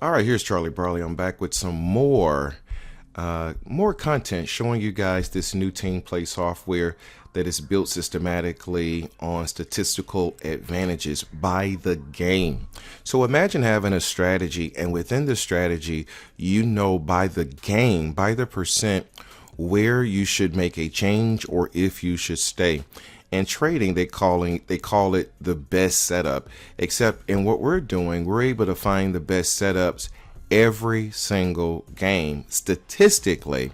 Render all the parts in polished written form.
All right, here's Charlie Barley. I'm back with some more content showing you guys this new team play software that is built systematically on statistical advantages by the game. So imagine having a strategy, and within the strategy, you know by the game, by the percent, where you should make a change or if you should stay. And trading, they call it the best setup. Except in what we're doing, we're able to find the best setups every single game statistically,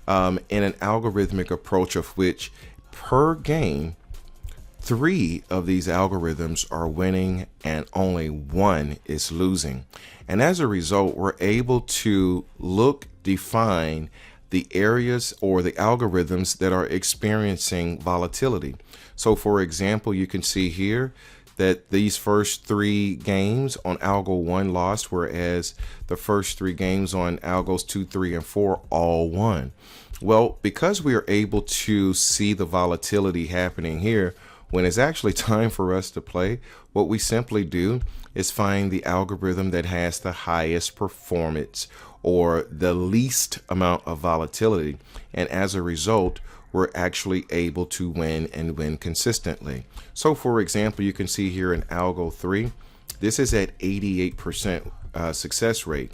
in an algorithmic approach of which per game, 3 of these algorithms are winning and only 1 is losing. And as a result, we're able to define the areas or the algorithms that are experiencing volatility. So for example, you can see here that these first 3 games on algo 1 lost, whereas the first 3 games on algos 2, 3, and 4 all won. Well, because we are able to see the volatility happening here, when it's actually time for us to play, what we simply do is find the algorithm that has the highest performance or the least amount of volatility. And as a result, we're actually able to win and win consistently. So for example, you can see here in algo 3, this is at 88% success rate.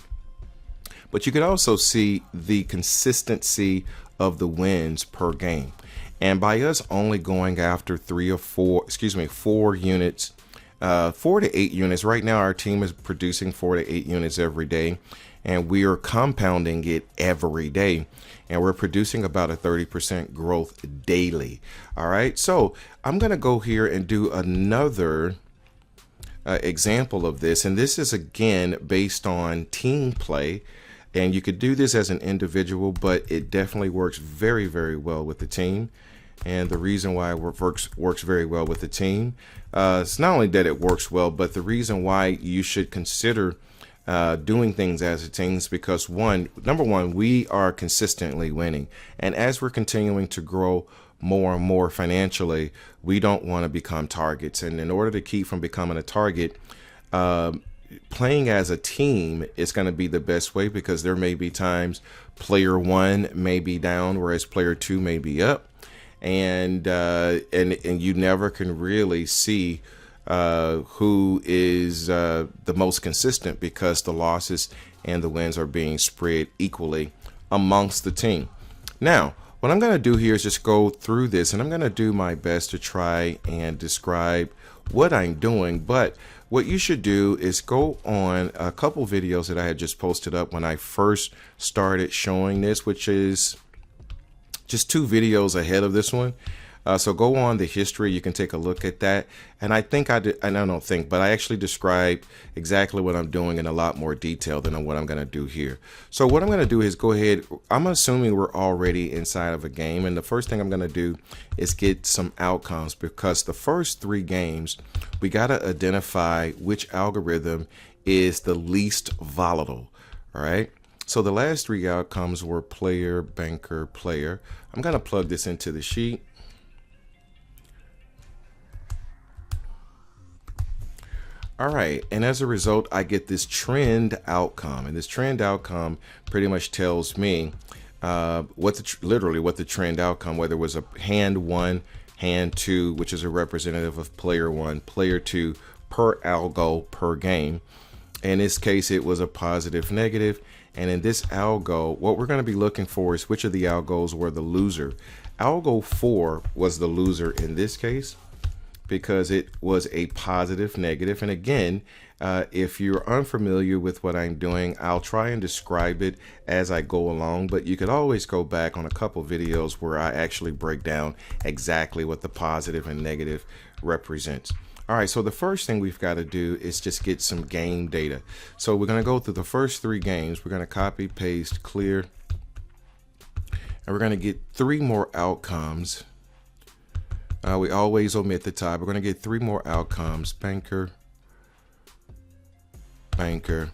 But you can also see the consistency of the wins per game. And by us only going after 4 units, 4 to 8 units. Right now, our team is producing 4 to 8 units every day, and we are compounding it every day. And we're producing about a 30% growth daily. All right. So I'm going to go here and do another example of this. And this is again based on team play. And you could do this as an individual, but it definitely works very, very well with the team. And the reason why it works very well with the team, it's not only that it works well, but the reason why you should consider doing things as a team is because number one, we are consistently winning. And as we're continuing to grow more and more financially, we don't want to become targets. And in order to keep from becoming a target, playing as a team is going to be the best way, because there may be times player 1 may be down, whereas player 2 may be up. And you never can really see who is the most consistent, because the losses and the wins are being spread equally amongst the team. Now, what I'm going to do here is just go through this, and I'm going to do my best to try and describe what I'm doing. But what you should do is go on a couple videos that I had just posted up when I first started showing this, which is just 2 videos ahead of this one. So go on the history, you can take a look at that. And I think I don't think, but I actually described exactly what I'm doing in a lot more detail than what I'm going to do here. So what I'm going to do is go ahead. I'm assuming we're already inside of a game. And the first thing I'm going to do is get some outcomes, because the first 3 games, we got to identify which algorithm is the least volatile. All right. So the last 3 outcomes were player, banker, player. I'm going to plug this into the sheet. All right, and as a result, I get this trend outcome, and this trend outcome pretty much tells me literally what the trend outcome, whether it was a hand 1, hand 2, which is a representative of player 1, player 2 per algo per game. In this case, it was a positive, negative. And in this algo, what we're going to be looking for is which of the algos were the loser. Algo 4 was the loser in this case, because it was a positive, negative. And again, if you're unfamiliar with what I'm doing, I'll try and describe it as I go along, but you could always go back on a couple videos where I actually break down exactly what the positive and negative represents. All right, so the first thing we've got to do is just get some game data. So we're going to go through the first 3 games. We're going to copy, paste, clear, and we're going to get 3 more outcomes. We always omit the top. We're going to get 3 more outcomes: banker, banker,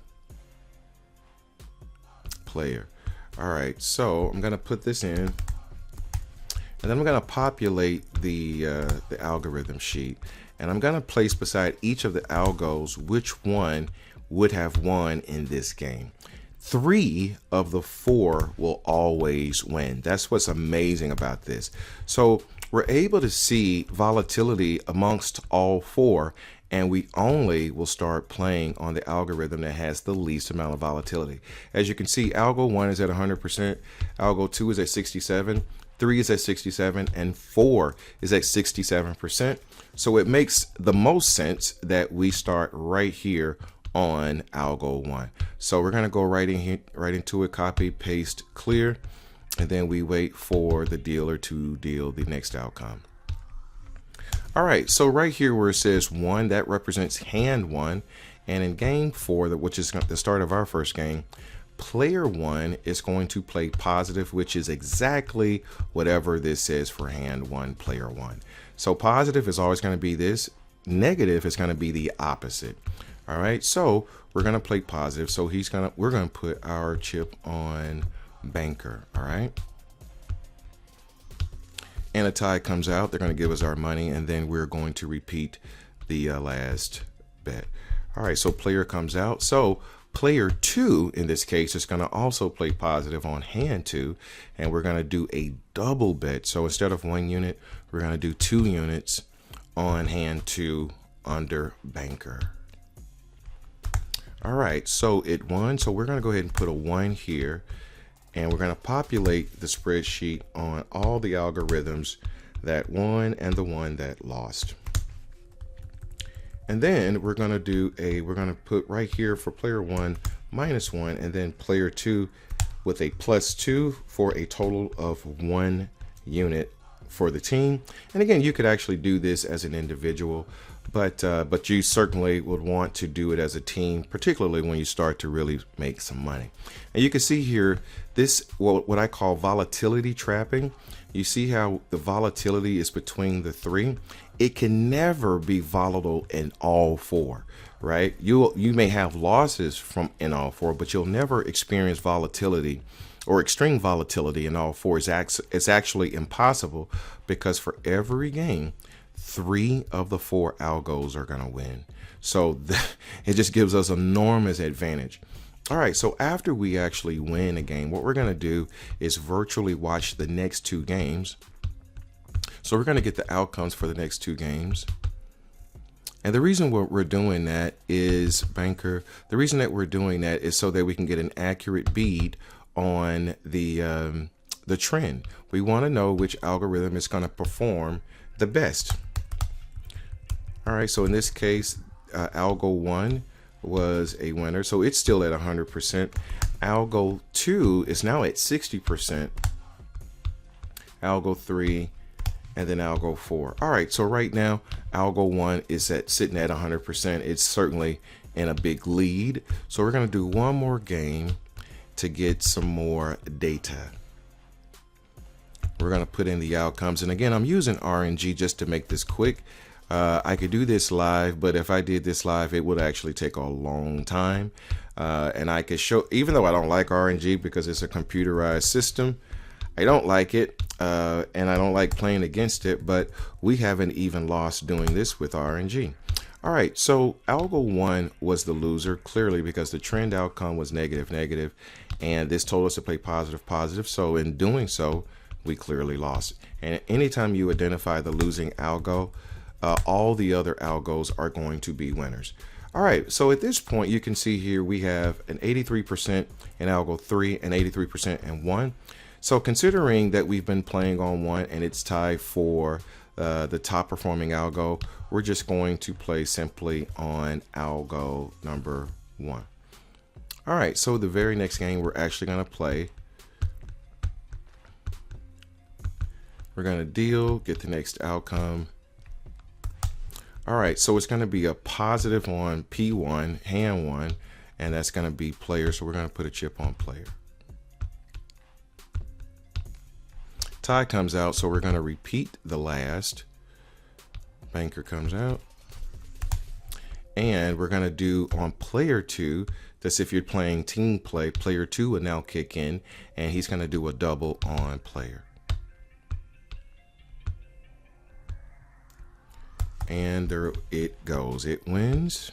player. All right, so I'm going to put this in, and then I'm going to populate the algorithm sheet, and I'm going to place beside each of the algos which one would have won in this game. 3 of the 4 will always win. That's what's amazing about this. So we're able to see volatility amongst all 4, and we only will start playing on the algorithm that has the least amount of volatility. As you can see, algo 1 is at 100%, algo 2 is at 67, 3 is at 67, and 4 is at 67%. So it makes the most sense that we start right here on algo 1. So we're going to go right in here, right into it, copy, paste, clear, and then we wait for the dealer to deal the next outcome. All right, so right here where it says 1, that represents hand 1, and in game 4, which is the start of our first game, player 1 is going to play positive, which is exactly whatever this says for hand 1, player 1. So positive is always going to be this, negative is going to be the opposite. All right, so we're going to play positive. So we're going to put our chip on banker. All right. And a tie comes out. They're going to give us our money, and then we're going to repeat the last bet. All right, so player comes out. So player 2 in this case is going to also play positive on hand 2, and we're going to do a double bet. So instead of 1 unit, we're going to do 2 units on hand 2 under banker. All right, so it won. So we're going to go ahead and put a 1 here, and we're going to populate the spreadsheet on all the algorithms that won and the one that lost. And then we're going to put right here for player 1 -1, and then player 2 with a +2 for a total of 1 unit for the team. And again, you could actually do this as an individual, but you certainly would want to do it as a team, particularly when you start to really make some money. And you can see here this what I call volatility trapping. You see how the volatility is between the 3. It can never be volatile in all 4, right? You may have losses in all 4, but you'll never experience volatility or extreme volatility in all 4. It's actually impossible, because for every game, 3 of the 4 algos are going to win. So it just gives us enormous advantage. All right, so after we actually win a game, what we're going to do is virtually watch the next 2 games. So we're going to get the outcomes for the next 2 games. And the reason we're doing that is the reason that we're doing that is so that we can get an accurate bead on the trend. We want to know which algorithm is going to perform the best. All right, so in this case, algo 1 was a winner, so it's still at 100%. Algo 2 is now at 60%. Algo 3, and then algo 4. All right, so right now, algo 1 is sitting at 100%. It's certainly in a big lead. So we're going to do one more game to get some more data. We're going to put in the outcomes, and again, I'm using RNG just to make this quick. I could do this live, but if I did this live, it would actually take a long time. And I could show, even though I don't like RNG because it's a computerized system, I don't like it, and I don't like playing against it, but we haven't even lost doing this with RNG. All right, so algo 1 was the loser, clearly, because the trend outcome was negative, and this told us to play positive. So in doing so, we clearly lost. And anytime you identify the losing algo, all the other algos are going to be winners. All right, so at this point, you can see here we have an 83% in algo 3 and 83% in 1. So considering that we've been playing on 1 and it's tied for the top performing algo, we're just going to play simply on algo number 1. All right, so the very next game we're actually going to play, we're going to deal, get the next outcome. All right, so it's going to be a positive on P1, hand 1, and that's going to be player. So we're going to put a chip on player. Tie comes out, so we're going to repeat the last. Banker comes out. And we're going to do on player 2, that's if you're playing team play, player 2 will now kick in, and he's going to do a double on player. And there it goes. It wins.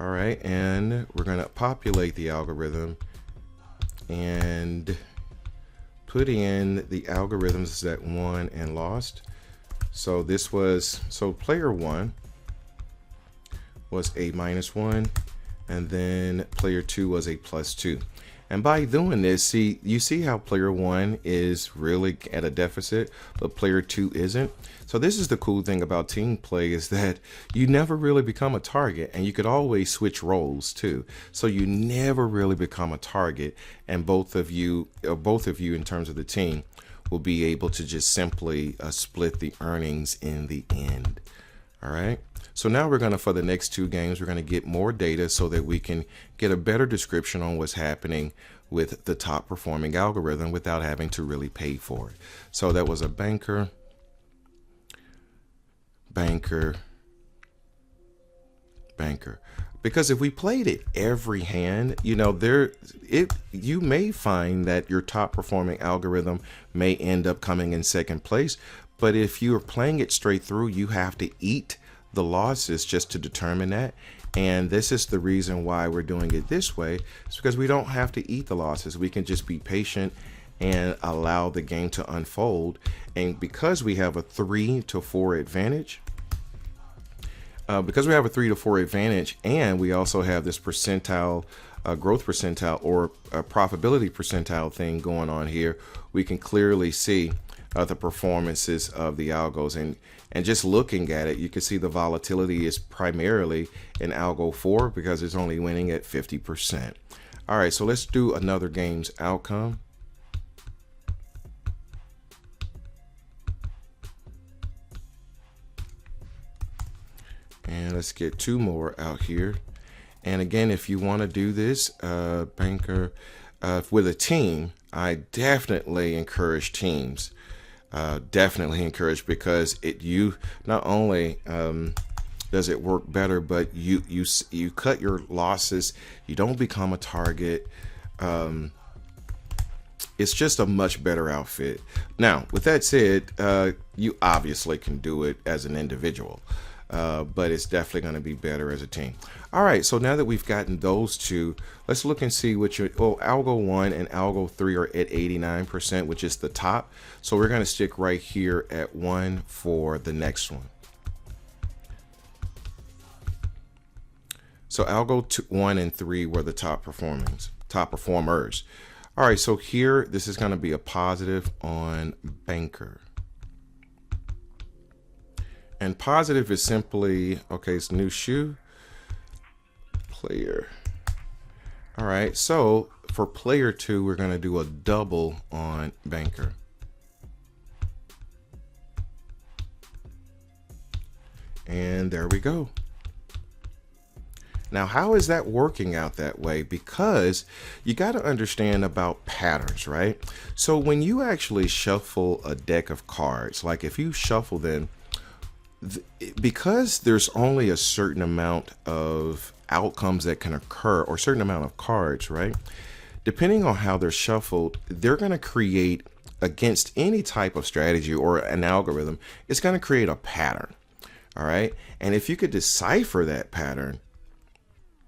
All right, and we're going to populate the algorithm and put in the algorithms that won and lost. So this was, so player 1 was a -1, and then player 2 was a +2. And by doing this, you see how player 1 is really at a deficit, but player 2 isn't. So this is the cool thing about team play, is that you never really become a target, and you could always switch roles too. So you never really become a target, and both of you in terms of the team will be able to just simply split the earnings in the end. All right. So now we're going to, for the next 2 games, we're going to get more data so that we can get a better description on what's happening with the top performing algorithm without having to really pay for it. So that was a banker, banker, banker. Because if we played it every hand, you know, you may find that your top performing algorithm may end up coming in second place. But if you're playing it straight through, you have to eat the losses just to determine that. And this is the reason why we're doing it this way. It's because we don't have to eat the losses. We can just be patient and allow the game to unfold. And because we have a 3 to 4 advantage, and we also have this percentile, growth percentile, or a profitability percentile thing going on here, we can clearly see the performances of the algos, and just looking at it, you can see the volatility is primarily in algo 4 because it's only winning at 50%. All right, so let's do another game's outcome. And let's get 2 more out here. And again, if you want to do this banker with a team, I definitely encourage teams. Definitely encourage, because you not only does it work better, but you cut your losses. You don't become a target. It's just a much better outfit. Now, with that said, you obviously can do it as an individual, but it's definitely going to be better as a team. All right, so now that we've gotten those 2, let's look and see which algo 1 and algo 3 are at 89%, which is the top. So we're going to stick right here at 1 for the next one. So algo 1 and 3 were the top performers. All right, so here this is going to be a positive on banker. And positive is simply, okay, it's new shoe, player. All right, so for player 2, we're going to do a double on banker. And there we go. Now, how is that working out that way? Because you got to understand about patterns, right? So when you actually shuffle a deck of cards, like if you shuffle them, because there's only a certain amount of outcomes that can occur, or a certain amount of cards, right? Depending on how they're shuffled, they're going to create, against any type of strategy or an algorithm, it's going to create a pattern. All right. And if you could decipher that pattern,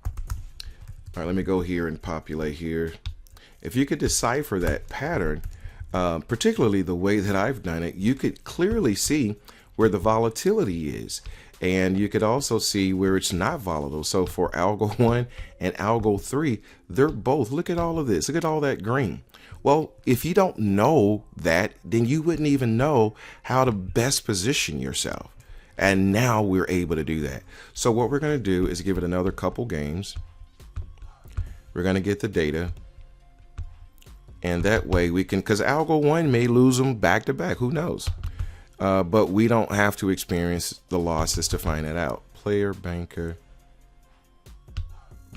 all right, let me go here and populate here. If you could decipher that pattern, particularly the way that I've done it, you could clearly see where the volatility is. And you could also see where it's not volatile. So for algo 1 and algo 3, they're both, look at all of this. Look at all that green. Well, if you don't know that, then you wouldn't even know how to best position yourself. And now we're able to do that. So what we're going to do is give it another couple games. We're going to get the data. And that way we can, because algo 1 may lose them back to back. Who knows? But we don't have to experience the losses to find that out. Player, banker,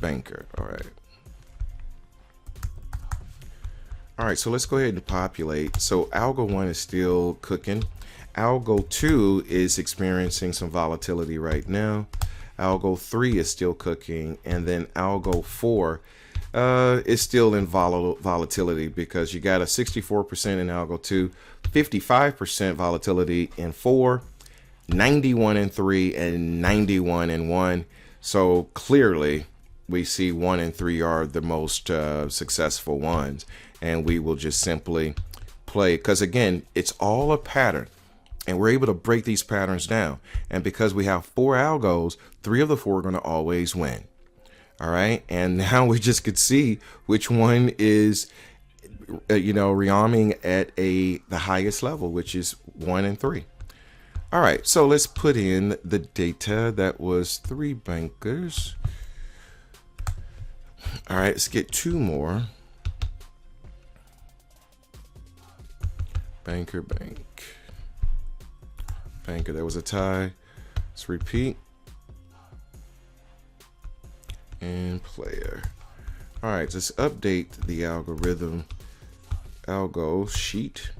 banker. All right. All right, so let's go ahead and populate. So algo 1 is still cooking. Algo 2 is experiencing some volatility right now. Algo 3 is still cooking. And then algo 4 is still in volatility, because you got a 64% in algo 2, 55% volatility in 4, 91 in 3, and 91 in 1. So clearly we see 1 and 3 are the most successful ones, and we will just simply play, because again, it's all a pattern, and we're able to break these patterns down. And because we have 4 algos, 3 of the 4 are going to always win. All right, and now we just could see which one is rearming at the highest level, which is 1 and 3. All right, so let's put in the data. That was 3 bankers. All right, let's get 2 more. Banker, banker. There was a tie. Let's repeat. And player. All right, let's update the algo sheet.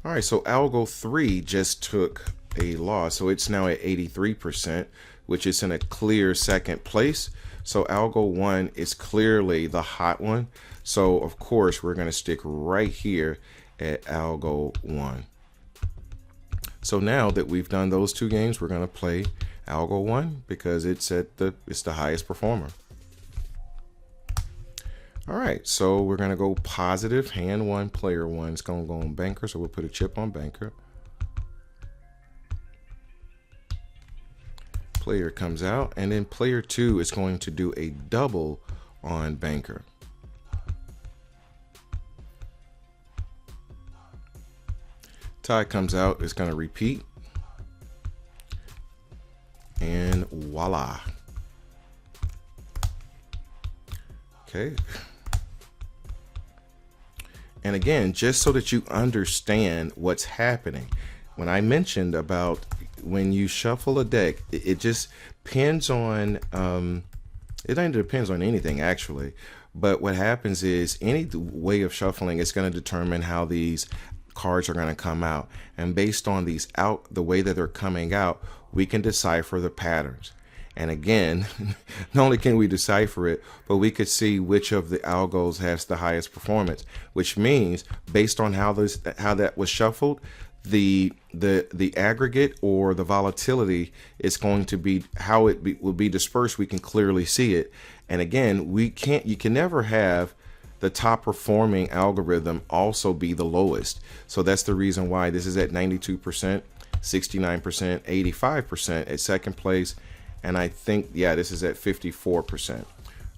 All right, so algo 3 just took a loss, so it's now at 83%, which is in a clear second place. So algo 1 is clearly the hot one. So of course we're going to stick right here at algo 1. So now that we've done those 2 games, we're going to play algo 1 because it's the highest performer. All right, so we're going to go positive. Hand 1, player 1 is going to go on banker, so we'll put a chip on banker. Player comes out, and then player 2 is going to do a double on banker. Tie comes out, it's going to repeat. And voila. Okay. And again, just so that you understand what's happening, when I mentioned about when you shuffle a deck, it just depends on, it depends on anything actually, but what happens is any way of shuffling is going to determine how these cards are going to come out. And based on the way that they're coming out, we can decipher the patterns. And again, not only can we decipher it, but we could see which of the algos has the highest performance, which means based on how that was shuffled, the aggregate or the volatility is going to be how it will be dispersed. We can clearly see it. And again, you can never have the top performing algorithm also be the lowest. So that's the reason why this is at 92%, 69%, 85% at second place. And I think, yeah, this is at 54%.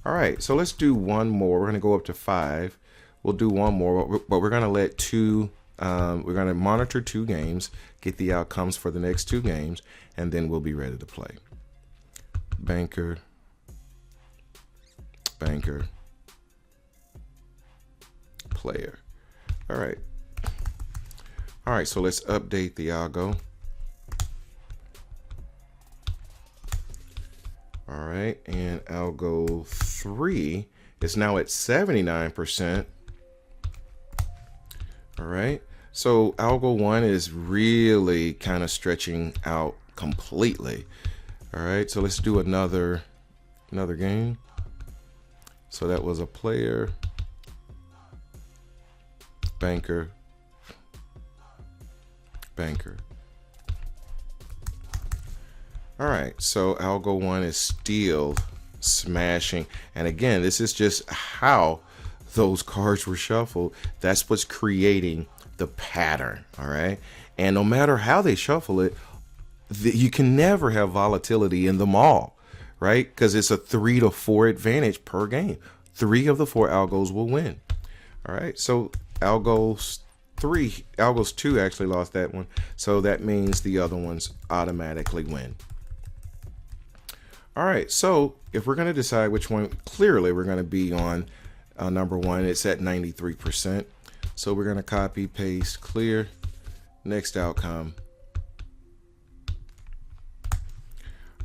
All right, so let's do one more. We're going to go up to 5. We'll do one more, but we're going to let 2, we're going to monitor 2 games, get the outcomes for the next 2 games, and then we'll be ready to play. Banker, banker, player. All right. All right, so let's update the algo. All right, and algo 3 is now at 79%. All right, so algo 1 is really kind of stretching out completely. All right, so let's do another game. So that was a player, banker, banker. All right, so algo 1 is still smashing. And again, this is just how those cards were shuffled. That's what's creating the pattern. All right, and no matter how they shuffle it, you can never have volatility in them all, right? Because it's a 3 to 4 advantage per game. 3 of the 4 algos will win. All right, so algos 2 actually lost that one, so that means the other ones automatically win. All right, so if we're going to decide which one, clearly we're going to be on number 1. It's at 93%. So we're going to copy, paste, clear, next outcome.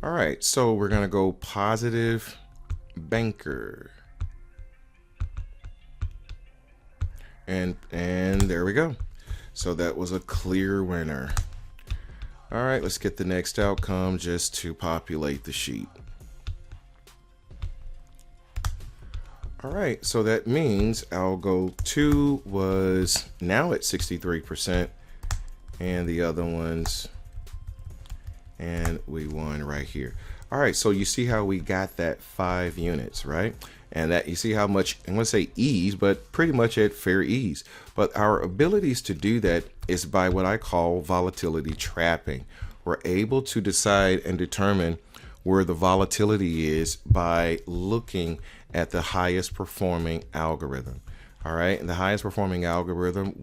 All right, so we're going to go positive, banker. And there we go. So that was a clear winner. All right, let's get the next outcome just to populate the sheet. All right, so that means algo 2 was now at 63%, and the other ones and we won right here. All right, so you see how we got that 5 units, right? And that you see how much, I'm gonna say ease, but pretty much at fair ease. But our abilities to do that is by what I call volatility trapping. We're able to decide and determine where the volatility is by looking at the highest performing algorithm. All right, and the highest performing algorithm,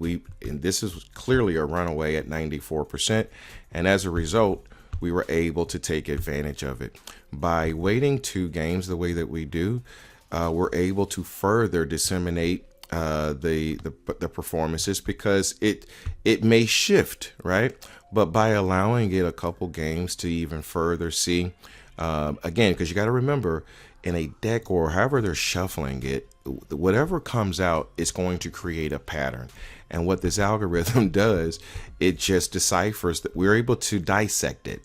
and this is clearly a runaway at 94%. And as a result, we were able to take advantage of it. By waiting 2 games the way that we do, we're able to further disseminate the performances, because it may shift, right? But by allowing it a couple games to even further see, again, because you got to remember, in a deck or however they're shuffling it, whatever comes out is going to create a pattern. And what this algorithm does, it just deciphers that we're able to dissect it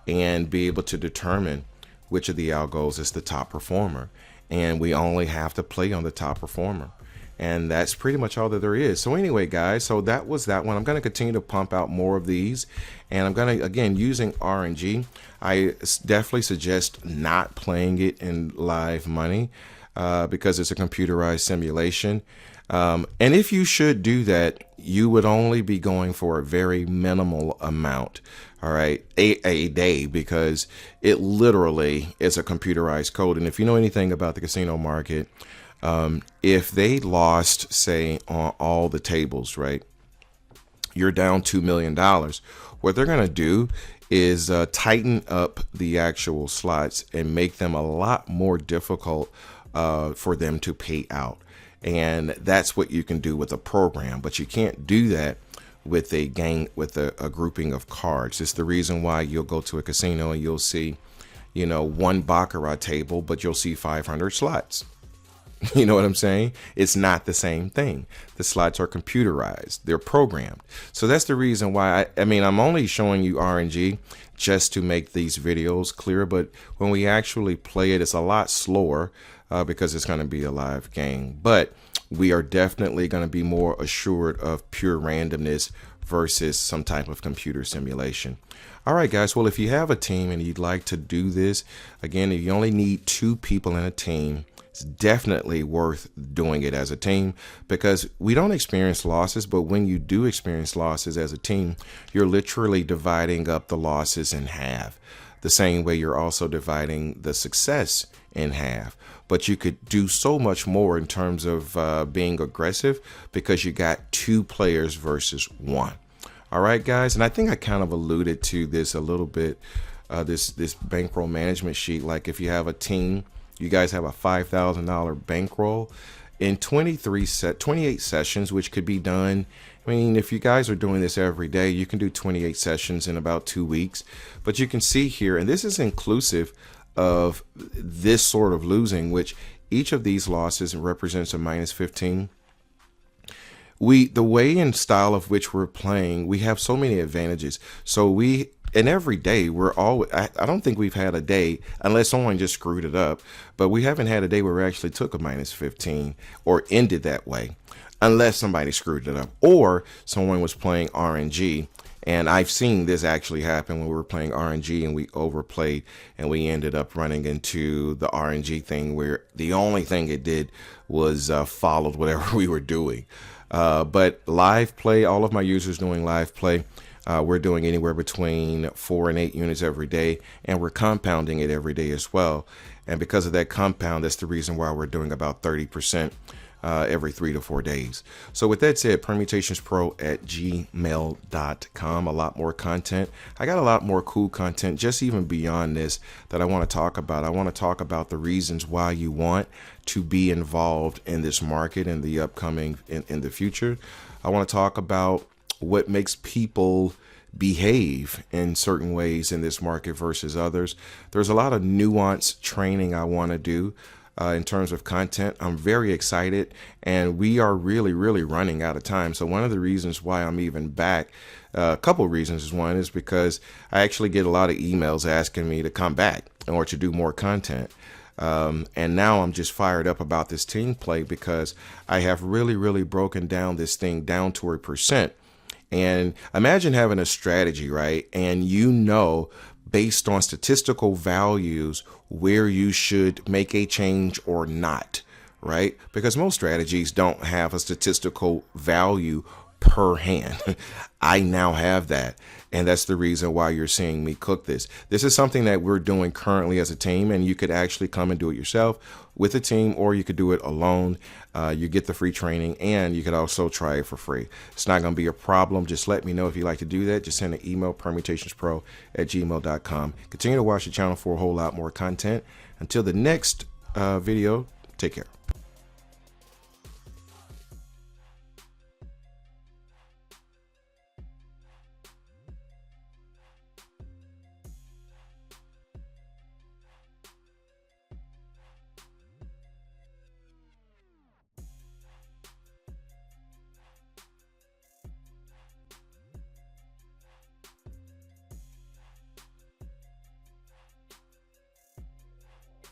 and be able to determine which of the algos is the top performer. And we only have to play on the top performer. And that's pretty much all that there is. So anyway, guys, so that was that one. I'm going to continue to pump out more of these. And I'm going to, again, using RNG. I definitely suggest not playing it in live money because it's a computerized simulation. And if you should do that, you would only be going for a very minimal amount, all right, a day, because it literally is a computerized code. And if you know anything about the casino market, if they lost, say, on all the tables, right, you're down $2 million. What they're going to do is tighten up the actual slots and make them a lot more difficult for them to pay out. And that's what you can do with a program, but you can't do that with a gang, with a grouping of cards. It's the reason why you'll go to a casino and you'll see, you know, 1 Baccarat table, but you'll see 500 slots. You know what I'm saying? It's not the same thing. The slots are computerized. They're programmed. So that's the reason why I mean, I'm only showing you RNG just to make these videos clear. But when we actually play it, it's a lot slower because it's going to be a live game. But we are definitely going to be more assured of pure randomness versus some type of computer simulation. All right, guys. Well, if you have a team and you'd like to do this, again, if you only need 2 people in a team, it's definitely worth doing it as a team, because we don't experience losses. But when you do experience losses as a team, you're literally dividing up the losses in half. The same way you're also dividing the success in half. But you could do so much more in terms of being aggressive, because you got 2 players versus 1. All right, guys. And I think I kind of alluded to this a little bit, this bankroll management sheet. Like if you have a team, you guys have a $5,000 bankroll in 28 sessions, which could be done. I mean, if you guys are doing this every day, you can do 28 sessions in about 2 weeks. But you can see here, and this is inclusive of this sort of losing, which each of these losses represents a -15. The way and style of which we're playing, we have so many advantages. So and every day we're always, I don't think we've had a day, unless someone just screwed it up, but we haven't had a day where we actually took a -15 or ended that way, unless somebody screwed it up or someone was playing RNG. And I've seen this actually happen when we were playing RNG and we overplayed and we ended up running into the RNG thing where the only thing it did was followed whatever we were doing. But live play, all of my users doing live play, we're doing anywhere between 4 and 8 units every day, and we're compounding it every day as well. And because of that compound, that's the reason why we're doing about 30% every 3 to 4 days. So with that said, permutationspro@gmail.com. A lot more content. I got a lot more cool content just even beyond this that I want to talk about. I want to talk about the reasons why you want to be involved in this market in the upcoming, in the future. I want to talk about what makes people behave in certain ways in this market versus others. There's a lot of nuanced training I want to do in terms of content. I'm very excited, and we are really running out of time. So one of the reasons why I'm even back, a couple of reasons is, one is because I actually get a lot of emails asking me to come back or to do more content. And now I'm just fired up about this team play because I have really broken down this thing down to a percent. And imagine having a strategy, right? And you know, based on statistical values where you should make a change or not, right? Because most strategies don't have a statistical value per hand. I now have that. And that's the reason why you're seeing me cook this. This is something that we're doing currently as a team, and you could actually come and do it yourself with a team, or you could do it alone. You get the free training, and you could also try it for free. It's not going to be a problem. Just let me know if you'd like to do that. Just send an email, permutationspro@gmail.com. Continue to watch the channel for a whole lot more content. Until the next video, take care.